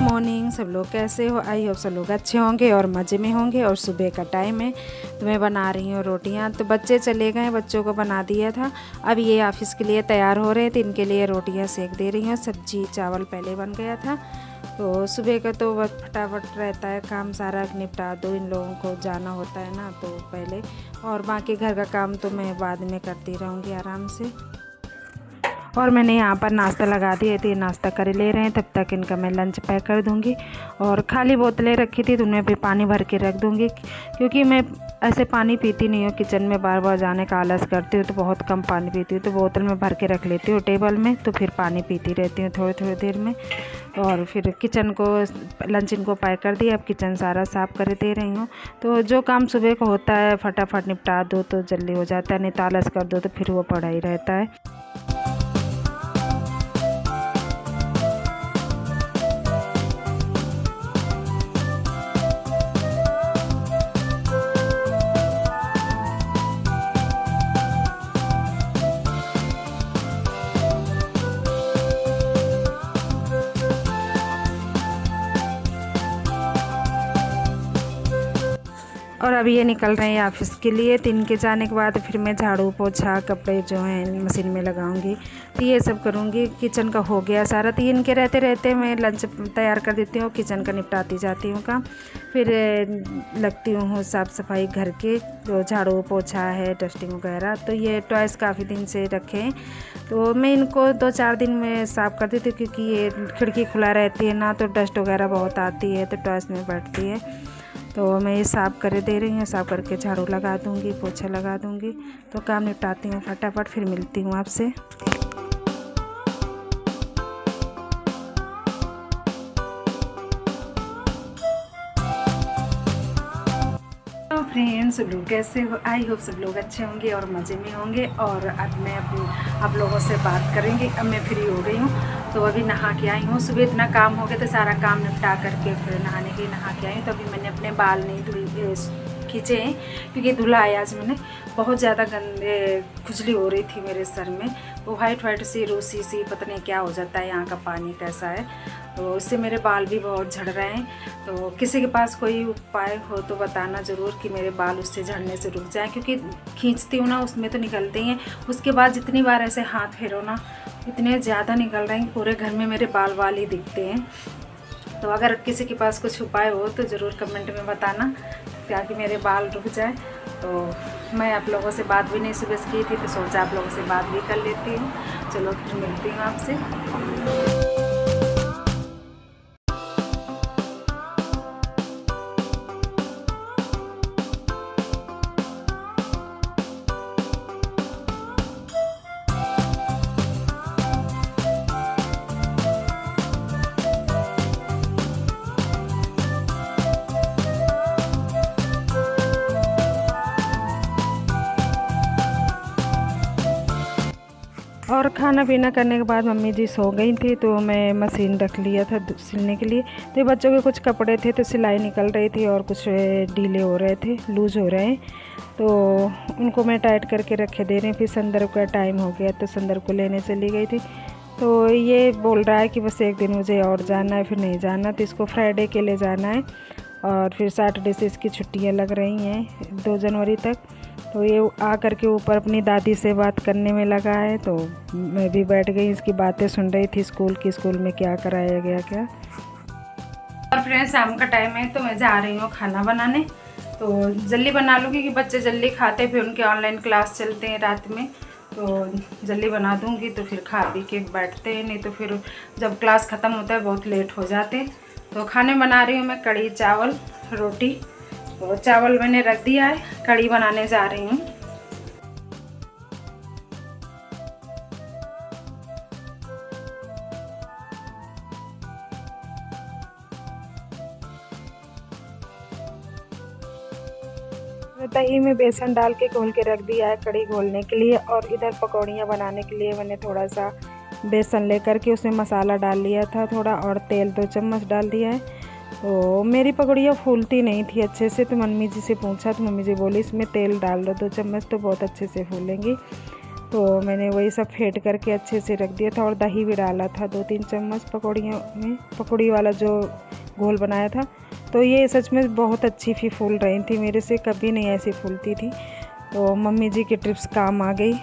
Morning. सब लोग कैसे हो? आई होप सब लोग अच्छे होंगे और मज़े में होंगे। और सुबह का टाइम है तो मैं बना रही हूँ रोटियाँ। तो बच्चे चले गए, बच्चों को बना दिया था। अब ये ऑफिस के लिए तैयार हो रहे थे, इनके लिए रोटियाँ सेक दे रही हूँ। सब्जी चावल पहले बन गया था। तो सुबह का तो बस फटाफट रहता है, काम सारा निपटा दो, इन लोगों को जाना होता है ना तो पहले, और बाकी घर का काम तो मैं बाद में करती रहूँगी आराम से। और मैंने यहाँ पर नाश्ता लगा दिए थे, नाश्ता कर ले रहे हैं, तब तक इनका मैं लंच पैक कर दूँगी। और खाली बोतलें रखी थी तो उनमें भी पानी भर के रख दूँगी, क्योंकि मैं ऐसे पानी पीती नहीं हूँ। किचन में बार बार जाने का आलस करती हूँ तो बहुत कम पानी पीती हूँ। तो बोतल में भर के रख लेती हूँ टेबल में, तो फिर पानी पीती रहती हूँ थोड़ी थोड़ी देर में। और फिर किचन को लंच इनको पैक कर दिया, अब किचन सारा साफ़ कर दे रही हूँ। तो जो काम सुबह को होता है फटाफट निपटा दो तो जल्दी हो जाता है, नहीं तो आलस कर दो तो फिर वो पड़ा ही रहता है। और अब ये निकल रहे हैं ऑफिस के लिए। तो इनके जाने के बाद फिर मैं झाड़ू पोछा कपड़े जो हैं मशीन में लगाऊंगी, तो ये सब करूंगी। किचन का हो गया सारा, तो इनके रहते रहते मैं लंच तैयार कर देती हूँ, किचन का निपटाती जाती हूँ काम। फिर लगती हूँ साफ़ सफाई घर के, जो झाड़ू पोछा है डस्टिंग वगैरह। तो ये टॉयज़ काफ़ी दिन से रखे हैं, तो मैं इनको 2-4 दिन में साफ़ कर देती हूँ, क्योंकि ये खिड़की खुला रहती है ना तो डस्ट वगैरह बहुत आती है तो टॉयज़ में बैठती है। तो मैं ये साफ़ कर दे रही हूँ, साफ़ करके झाड़ू लगा दूँगी, पोछा लगा दूँगी। तो काम निपटाती हूँ फटाफट, फिर मिलती हूँ आपसे। तो फ्रेंड्स, सब लोग कैसे हो? आई होप सब लोग अच्छे होंगे और मज़े में होंगे। और अब मैं आप लोगों से बात करेंगे। अब मैं फ्री हो गई हूँ, तो अभी नहा के आई हूँ। सुबह इतना काम हो गया तो सारा काम निपटा करके फिर नहा के आई हूँ। तो अभी मैंने अपने बाल नहीं खींचे हैं, क्योंकि धुला है आज मैंने। बहुत ज़्यादा गंदे खुजली हो रही थी मेरे सर में, वो वाइट सी रूसी सी, पता नहीं क्या हो जाता है, यहाँ का पानी कैसा है, तो उससे मेरे बाल भी बहुत झड़ रहे हैं। तो किसी के पास कोई उपाय हो तो बताना ज़रूर, कि मेरे बाल उससे झड़ने से रुक जाएं, क्योंकि खींचती हूँ ना उसमें तो निकलते ही हैं। उसके बाद जितनी बार ऐसे हाथ फेरो ना, इतने ज़्यादा निकल रहे हैं, पूरे घर में मेरे बाल ही दिखते हैं। तो अगर किसी के पास कुछ उपाय हो तो ज़रूर कमेंट में बताना, ताकि मेरे बाल रुक जाए। तो मैं आप लोगों से बात भी नहीं सुबह की थी, तो सोचा आप लोगों से बात भी कर लेती हूँ। चलो फिर मिलती हूँ आपसे। और खाना पीना करने के बाद मम्मी जी सो गई थी, तो मैं मशीन रख लिया था सिलने के लिए। तो बच्चों के कुछ कपड़े थे तो सिलाई निकल रही थी, और कुछ ढीले हो रहे थे, लूज़ हो रहे हैं, तो उनको मैं टाइट करके रखे दे रही हूँ। फिर संदर्भ का टाइम हो गया तो संदर्भ को लेने चली गई थी। तो ये बोल रहा है कि बस एक दिन मुझे और जाना है, फिर नहीं जाना। तो इसको फ्राइडे के लिए जाना है, और फिर सैटरडे से इसकी छुट्टियाँ लग रही हैं 2 जनवरी तक। तो ये आ करके ऊपर अपनी दादी से बात करने में लगा है, तो मैं भी बैठ गई, इसकी बातें सुन रही थी स्कूल की, स्कूल में क्या कराया गया क्या। और फ्रेंड्स, शाम का टाइम है तो मैं जा रही हूँ खाना बनाने। तो जल्दी बना लूँगी कि बच्चे जल्दी खाते, फिर उनके ऑनलाइन क्लास चलते हैं रात में, तो जल्दी बना दूँगी तो फिर खा पी के बैठते हैं। नहीं तो फिर जब क्लास ख़त्म होता है बहुत लेट हो जाते। तो खाने बना रही हूँ मैं कढ़ी चावल रोटी। तो चावल मैंने रख दिया है, कढ़ी बनाने जा रही हूँ। दही में बेसन डाल के घोल के रख दिया है कढ़ी घोलने के लिए। और इधर पकौड़ियाँ बनाने के लिए मैंने थोड़ा सा बेसन लेकर के उसमें मसाला डाल लिया था थोड़ा, और तेल 2 चम्मच डाल दिया है। तो मेरी पकौड़ियाँ फूलती नहीं थी अच्छे से, तो मम्मी जी से पूछा तो मम्मी जी बोली इसमें तेल डाल दो 2 चम्मच तो बहुत अच्छे से फूलेंगी। तो मैंने वही सब फेंट करके अच्छे से रख दिया था और दही भी डाला था 2-3 चम्मच पकौड़ियों में, पकौड़ी वाला जो घोल बनाया था। तो ये सच में बहुत अच्छी भी फूल रही थी, मेरे से कभी नहीं ऐसी फूलती थी। तो मम्मी जी की टिप्स काम आ गई।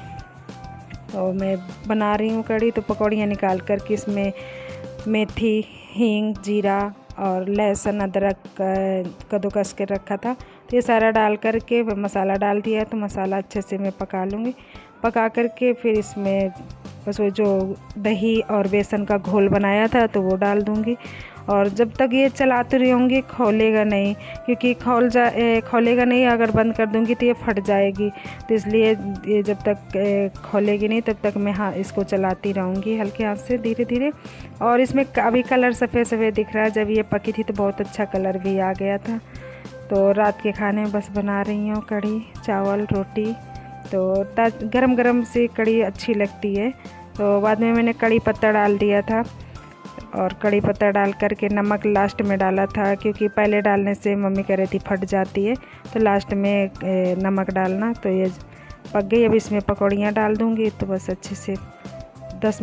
तो मैं बना रही हूँ कढ़ी। तो पकौड़ियाँ निकाल कर के इसमें मेथी, हींग, जीरा और लहसुन, अदरक कद्दूकस के रखा था, तो ये सारा डाल करके मसाला डाल दिया। तो मसाला अच्छे से मैं पका लूँगी। पका करके फिर इसमें बस वो जो दही और बेसन का घोल बनाया था तो वो डाल दूँगी। और जब तक ये चलाती रहूँगी खोलेगा नहीं, क्योंकि खोलेगा नहीं, अगर बंद कर दूँगी तो ये फट जाएगी। तो इसलिए ये जब तक खोलेगी नहीं तब तक मैं इसको चलाती रहूँगी हल्के हाथ से धीरे धीरे। और इसमें अभी कलर सफ़ेद सफ़ेद दिख रहा है, जब ये पकी थी तो बहुत अच्छा कलर भी आ गया था। तो रात के खाने में बस बना रही हूँ कढ़ी, चावल, रोटी। तो गरम गरम से कढ़ी अच्छी लगती है। तो बाद में मैंने कड़ी पत्ता डाल दिया था और कड़ी पत्ता डाल करके नमक लास्ट में डाला था, क्योंकि पहले डालने से मम्मी कह रही थी फट जाती है, तो लास्ट में नमक डालना। तो ये पक गई। अब इसमें पकौड़ियाँ डाल दूँगी। तो बस अच्छे से 5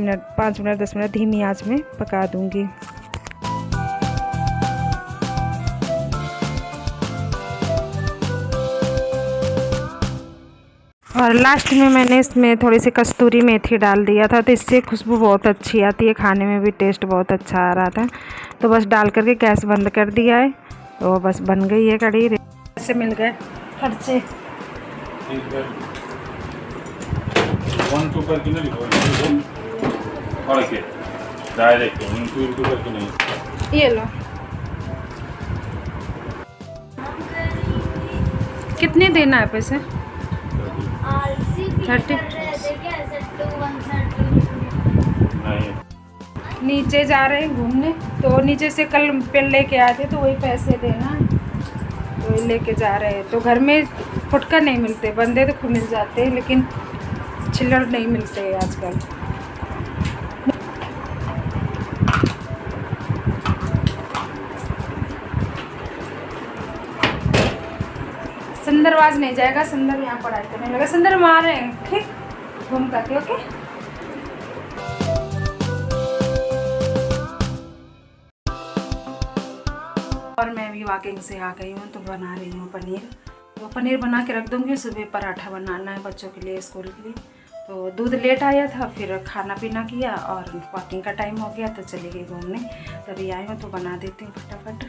मिनट 10 मिनट धीमी आंच में पका दूँगी। और लास्ट में मैंने इसमें थोड़ी सी कस्तूरी मेथी डाल दिया था, तो इससे खुशबू बहुत अच्छी आती है, खाने में भी टेस्ट बहुत अच्छा आ रहा था। तो बस डाल करके गैस बंद कर दिया है। तो बस बन गई है कढ़ी। ऐसे मिल गए खर्चे। ये लो। कितने देना है पैसे? 30। नीचे जा रहे हैं घूमने, तो नीचे से कल पेन लेके आए थे, तो वही पैसे देना, तो वही लेके जा रहे हैं। तो घर में फुटकर नहीं मिलते, बंदे तो खूब मिल जाते हैं, लेकिन चिल्लड़ नहीं मिलते आजकल। संदरवाज नहीं जाएगा, संदर यहाँ पढ़ाई करने लगा। संदर मारे ठीक घूम करके। ओके। और मैं अभी वॉकिंग से आ गई हूँ, तो बना रही हूँ पनीर। तो पनीर बना के रख दूँगी। सुबह पराठा बनाना है बच्चों के लिए, स्कूल के लिए। तो दूध लेट आया था, फिर खाना पीना किया और वॉकिंग का टाइम हो गया, तो चली गई घूमने। तभी आई हूँ, तो बना देती हूँ फटाफट।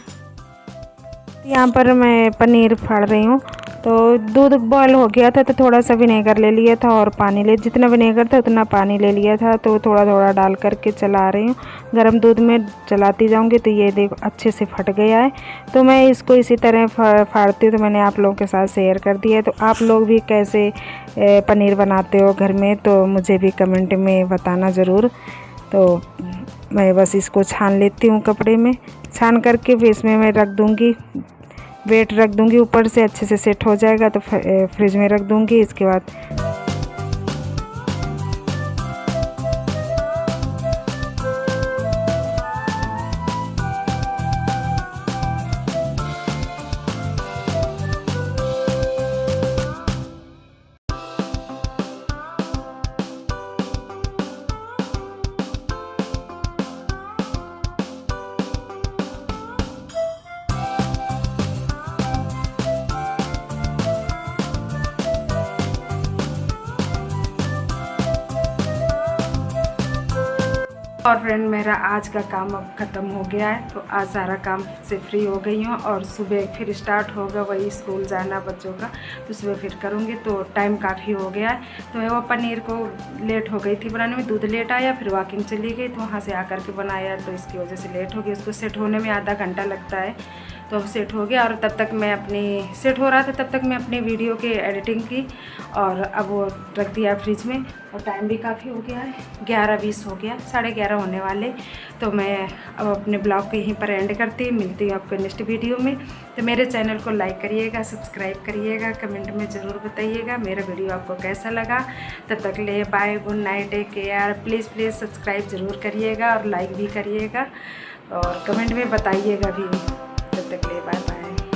यहाँ पर मैं पनीर फाड़ रही हूँ। तो दूध बॉयल हो गया था, तो थोड़ा सा विनेगर ले लिया था और पानी जितना विनेगर था उतना पानी ले लिया था। तो थोड़ा थोड़ा डाल करके चला रही हूँ, गर्म दूध में चलाती जाऊँगी। तो ये देखो अच्छे से फट गया है। तो मैं इसको इसी तरह फाड़ती हूँ। तो मैंने आप लोगों के साथ शेयर कर दिया है। तो आप लोग भी कैसे पनीर बनाते हो घर में, तो मुझे भी कमेंट में बताना ज़रूर। तो मैं बस इसको छान लेती हूँ कपड़े में, छान करके फिर इसमें मैं रख दूँगी, वेट रख दूँगी ऊपर से, अच्छे से सेट हो जाएगा। तो फ्रिज में रख दूँगी। इसके बाद और फ्रेंड मेरा आज का काम अब ख़त्म हो गया है। तो आज सारा काम से फ्री हो गई हूँ और सुबह फिर स्टार्ट होगा वही स्कूल जाना बच्चों का। तो सुबह फिर करूँगी। तो टाइम काफ़ी हो गया है। तो वो पनीर को लेट हो गई थी बनाने में, दूध लेट आया, फिर वॉकिंग चली गई, तो वहाँ से आकर के बनाया, तो इसकी वजह से लेट हो गई। उसको सेट होने में आधा घंटा लगता है। तो अब सेट हो गया और तब तक मैं अपनी सेट हो रहा था, तब तक मैं अपनी वीडियो की एडिटिंग की और अब वो रख दिया फ्रिज में। और टाइम भी काफ़ी हो गया है, 11:20 हो गया, 11:30 होने वाले। तो मैं अब अपने ब्लॉग को यहीं पर एंड करती, मिलती हूँ आपको नेक्स्ट वीडियो में। तो मेरे चैनल को लाइक करिएगा, सब्सक्राइब करिएगा, कमेंट में ज़रूर बताइएगा मेरा वीडियो आपको कैसा लगा। तब तक ले bye, good night, take care. Please subscribe ज़रूर करिएगा और लाइक भी करिएगा और कमेंट में बताइएगा भी। तब तक ले बाय बाय।